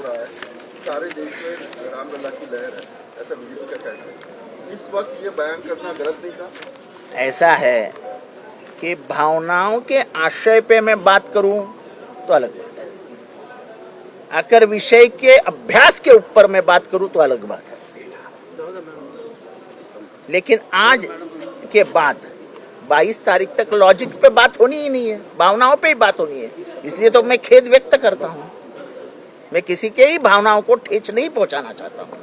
रहा है, सारे देश में रामलला की लहर है, ऐसा बीजेपी का कहना है। इस वक्त ये बयान करना गलत नहीं था? ऐसा है कि भावनाओं के आशय पे मैं बात करूं तो अलग बात है, अगर विषय के अभ्यास के ऊपर मैं बात करूं तो अलग बात है। लेकिन आज के बाद 22 तारीख तक लॉजिक पे बात होनी ही नहीं है, भावनाओं पे ही बात होनी है। इसलिए तो मैं खेद व्यक्त करता हूं, मैं किसी के ही भावनाओं को ठेस नहीं पहुंचाना चाहता हूं।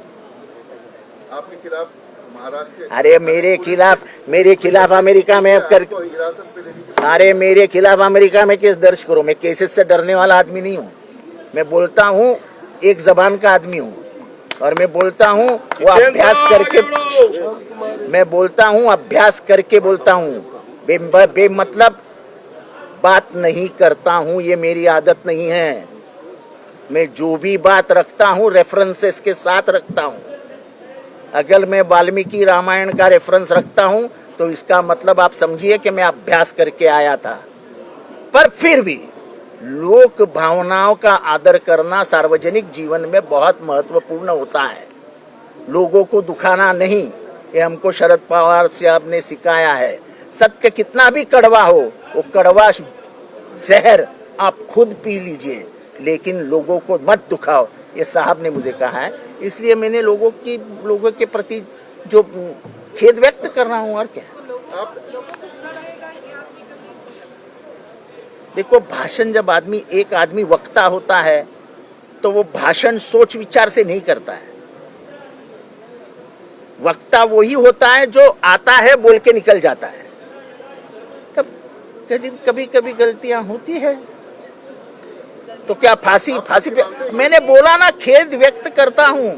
आपके खिलाफ महाराष्ट्र के अरे मेरे खिलाफ अमेरिका में कर, हिरासत पे लेने की अरे मेरे खिलाफ अमेरिका में केस दर्ज करो। मैं केसेस से डरने वाला आदमी नहीं हूँ। मैं बोलता हूँ एक जबान का आदमी हूँ, और मैं बोलता हूँ वो अभ्यास करके, मैं बोलता हूँ अभ्यास करके बोलता हूँ, बेमतलब बात नहीं करता हूँ। ये मेरी आदत नहीं है। मैं जो भी बात रखता हूँ रेफरेंसेस के साथ रखता हूँ। अगर मैं वाल्मीकि रामायण का रेफरेंस रखता हूँ तो इसका मतलब आप समझिए कि मैं अभ्यास करके आया था। पर फिर भी लोक भावनाओं का आदर करना सार्वजनिक जीवन में बहुत महत्वपूर्ण होता है। लोगों को दुखाना नहीं, ये हमको शरद पवार साहब ने सिखाया है। सत्य कितना भी कड़वा हो, वो कड़वा जहर आप खुद पी लीजिए, लेकिन लोगों को मत दुखाओ, ये साहब ने मुझे कहा है। इसलिए मैंने लोगों के प्रति जो खेद व्यक्त कर रहा हूँ। और क्या, देखो भाषण जब एक आदमी वक्ता होता है तो वो भाषण सोच विचार से नहीं करता है। वक्ता वही होता है जो आता है बोल के निकल जाता है। कभी कभी गलतियां होती है तो क्या फांसी पे, मैंने बोला ना खेद व्यक्त करता हूं,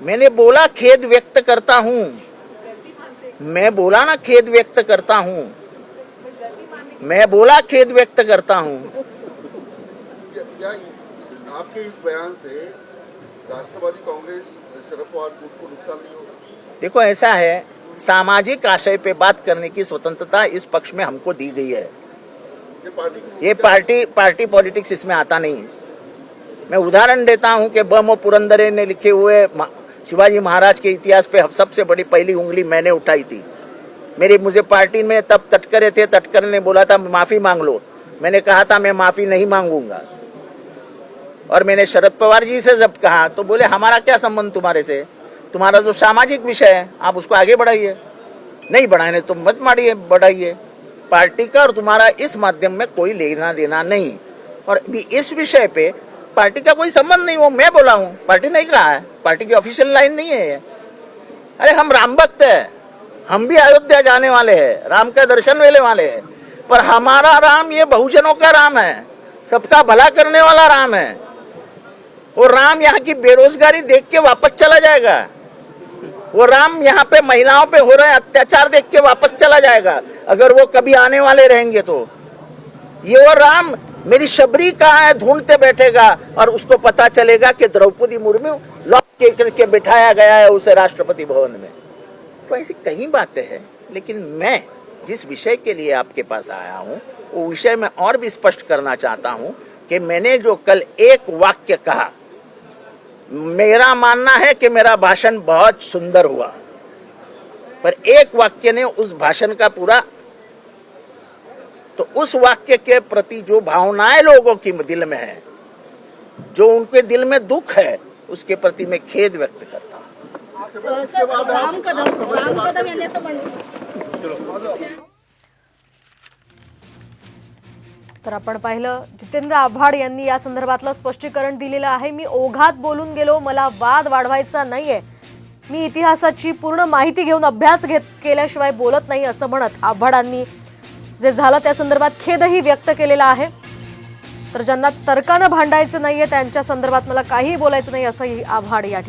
मैंने बोला खेद व्यक्त करता हूं, मैं बोला ना खेद व्यक्त करता हूं, मैं बोला खेद व्यक्त करता हूं। क्या आपके इस बयान से राष्ट्रवादी कांग्रेस शरद पवार को नुकसान नहीं होगा? देखो ऐसा है, सामाजिक आशय पे बात करने की स्वतंत्रता इस पक्ष में हमको दी गई है। ये पार्टी पॉलिटिक्स इसमें आता नहीं है। मैं उदाहरण देता हूं कि बम और पुरंदरे ने लिखे हुए शिवाजी महाराज के इतिहास पे सबसे बड़ी पहली उंगली मैंने उठाई थी। मुझे पार्टी में तब तटकरे थे, तटकर ने बोला था माफी मांग लो। मैंने कहा था मैं माफी नहीं मांगूंगा। और मैंने शरद पवार जी से जब कहा तो बोले हमारा क्या संबंध तुम्हारे से, तुम्हारा जो सामाजिक विषय है आप उसको आगे बढ़ाइए, नहीं बढ़ाने तो मत मारिए, बढ़ाइए। पार्टी का और तुम्हारा इस माध्यम में कोई लेना देना नहीं। और अभी इस विषय पे पार्टी का कोई संबंध नहीं, वो मैं बोला हूँ, पार्टी नहीं कहा है, पार्टी की ऑफिशियल लाइन नहीं है। अरे हम राम भक्त है, हम भी अयोध्या जाने वाले हैं, राम का दर्शन लेने वाले हैं, पर हमारा राम ये बहुजनों का राम है, सबका भला करने वाला राम है। वो राम यहाँ की बेरोजगारी देख के वापस चला जाएगा, वो राम यहाँ पे महिलाओं पे हो रहे अत्याचार देख के वापस चला जाएगा अगर वो कभी आने वाले रहेंगे तो। ये वो राम मेरी शबरी कहाँ है ढूंढते बैठेगा और उसको पता चलेगा कि द्रौपदी मुर्मू लॉक के बिठाया गया है उसे राष्ट्रपति भवन में। तो ऐसी कई बातें हैं, लेकिन मैं जिस विषय के लिए आपके पास आया हूँ वो विषय में और भी स्पष्ट करना चाहता हूँ कि मैंने जो कल एक वाक्य कहा, मेरा मानना है कि मेरा भाषण बहुत सुंदर हुआ, पर एक वाक्य ने उस भाषण का पूरा, तो उस वाक्य के प्रति जो भावनाएं लोगों की दिल में है, जो उनके दिल में दुख है, उसके प्रति मैं खेद व्यक्त करता हूं। राम कदम यांनी तो तर आपण पाहिलं जितेंद्र आव्हाड यांनी या संदर्भातलं स्पष्टीकरण दिलेलं आहे। मी ओघात बोलून गेलो, मला वाद वाढवायचा नाहीये, मी इतिहासाची पूर्ण माहिती घेऊन अभ्यास केल्याशिवाय बोलत नाही असं म्हणत आव्हाडांनी जे झालं त्या संदर्भात खेदही व्यक्त केलेला आहे। तर ज्यांना तर्कानं भांडायचं नाहीये त्यांच्या संदर्भात मला काहीही बोलायचं नाही असंही आव्हाड या